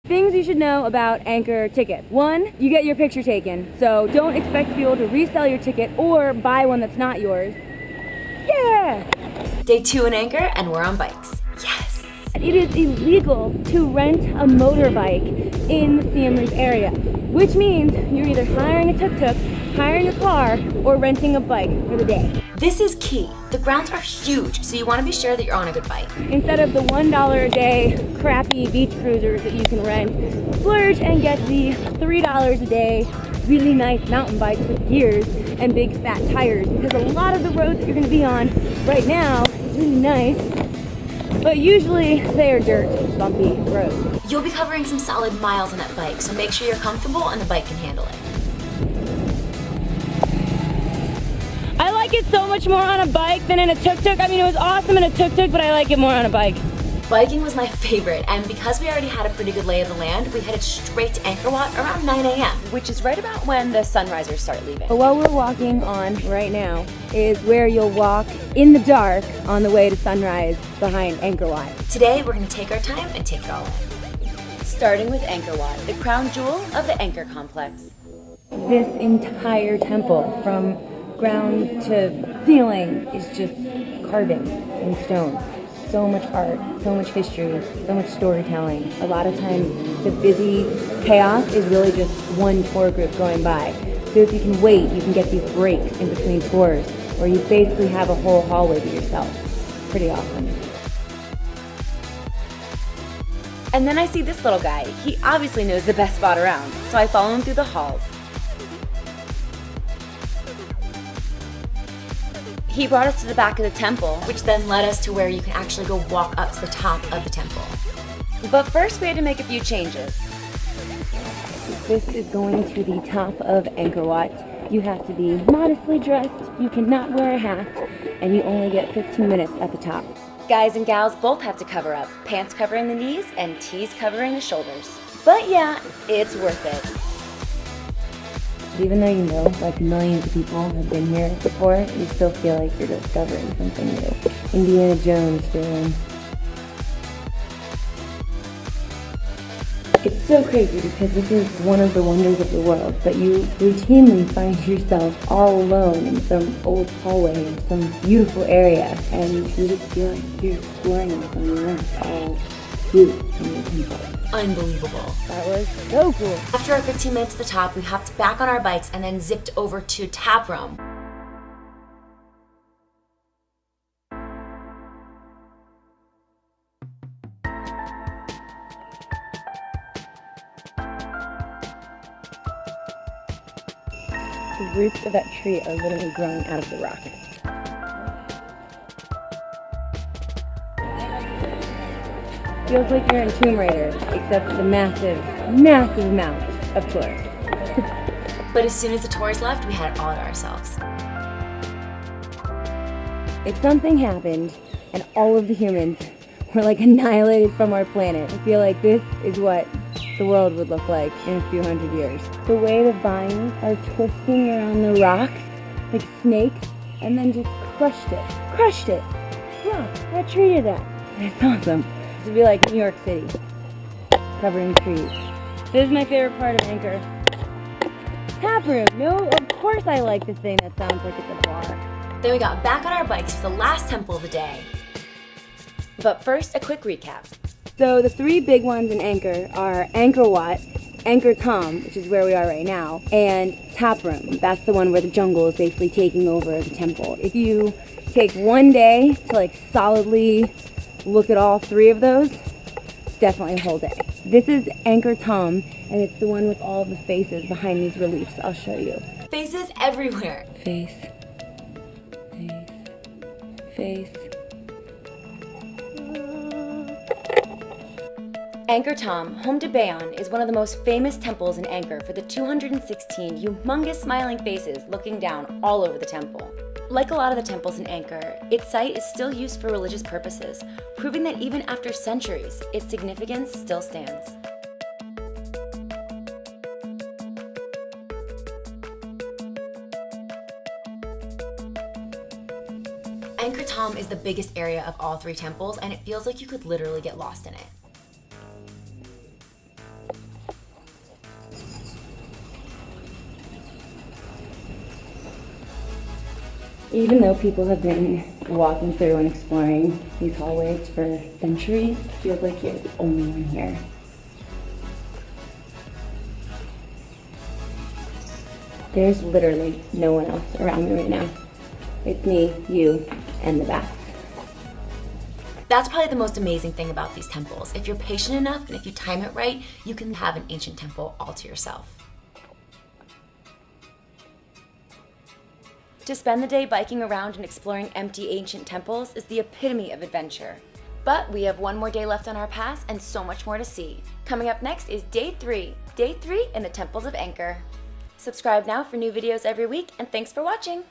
Things you should know about Angkor tickets. 1, you get your picture taken, so don't expect to be able to resell your ticket or buy one that's not yours. Yeah! Day 2 in Angkor, and we're on bikes. Yes! It is illegal to rent a motorbike in the Siem Reap area, which means you're either hiring a tuk-tuk, hiring a car, or renting a bike for the day. This is key. The grounds are huge, so you want to be sure that you're on a good bike. Instead of the $1 a day crappy beach cruisers that you can rent, splurge and get the $3 a day really nice mountain bikes with gears and big fat tires, because a lot of the roads that you're going to be on right now is really nice, but usually they are dirt, bumpy roads. You'll be covering some solid miles on that bike, so make sure you're comfortable and the bike can handle it. I like it so much more on a bike than in a tuk-tuk. I mean, it was awesome in a tuk-tuk, but I like it more on a bike. Biking was my favorite, and because we already had a pretty good lay of the land, we headed straight to Angkor Wat around 9 a.m., which is right about when the sunrisers start leaving. But what we're walking on right now is where you'll walk in the dark on the way to sunrise behind Angkor Wat. Today, we're going to take our time and take it all in. Starting with Angkor Wat, the crown jewel of the Angkor complex. This entire temple, from ground to ceiling, is just carving in stone. So much art, so much history, so much storytelling. A lot of times the busy chaos is really just one tour group going by. So if you can wait, you can get these breaks in between tours where you basically have a whole hallway to yourself. Pretty awesome. And then I see this little guy. He obviously knows the best spot around, so I follow him through the halls. He brought us to the back of the temple, which then led us to where you can actually go walk up to the top of the temple. But first we had to make a few changes. This is going to the top of Angkor Wat. You have to be modestly dressed, you cannot wear a hat, and you only get 15 minutes at the top. Guys and gals both have to cover up, pants covering the knees and tees covering the shoulders. But yeah, it's worth it. Even though you know, like, millions of people have been here before, you still feel like you're discovering something new. Indiana Jones feeling. It's so crazy because this is one of the wonders of the world, but you routinely find yourself all alone in some old hallway in some beautiful area, and you just feel like you're exploring this on your own, all you in your temple. Unbelievable. That was so cool. After our 15 minutes at the top, we hopped back on our bikes and then zipped over to Ta Prohm. The roots of that tree are literally growing out of the rock. Feels like you're in Tomb Raider, except the massive, massive amount of tourists. But as soon as the tours left, we had it all to ourselves. If something happened and all of the humans were like annihilated from our planet, I feel like this is what the world would look like in a few hundred years. The way the vines are twisting around the rocks like snakes, and then just crushed it. Crushed it! Wow, that tree did that. It's awesome. This would be like New York City, covered in trees. This is my favorite part of Angkor. Ta Prohm! No, of course I like this thing that sounds like it's a bar. Then we got back on our bikes for the last temple of the day. But first, a quick recap. So the 3 big ones in Angkor are Angkor Wat, Angkor Thom, which is where we are right now, and Ta Prohm. That's the one where the jungle is basically taking over the temple. If you take one day to like solidly look at all 3 of those, it's definitely a whole day. This is Angkor Thom, and it's the one with all the faces behind these reliefs. I'll show you. Faces everywhere. Face, face, face. Angkor Thom, home to Bayon, is one of the most famous temples in Angkor for the 216 humongous smiling faces looking down all over the temple. Like a lot of the temples in Angkor, its site is still used for religious purposes, proving that even after centuries, its significance still stands. Angkor Thom is the biggest area of all 3 temples, and it feels like you could literally get lost in it. Even though people have been walking through and exploring these hallways for centuries, it feels like you're the only one here. There's literally no one else around me right now. It's me, you, and the bats. That's probably the most amazing thing about these temples. If you're patient enough and if you time it right, you can have an ancient temple all to yourself. To spend the day biking around and exploring empty ancient temples is the epitome of adventure. But we have one more day left on our pass and so much more to see. Coming up next is Day 3 in the Temples of Angkor. Subscribe now for new videos every week, and thanks for watching!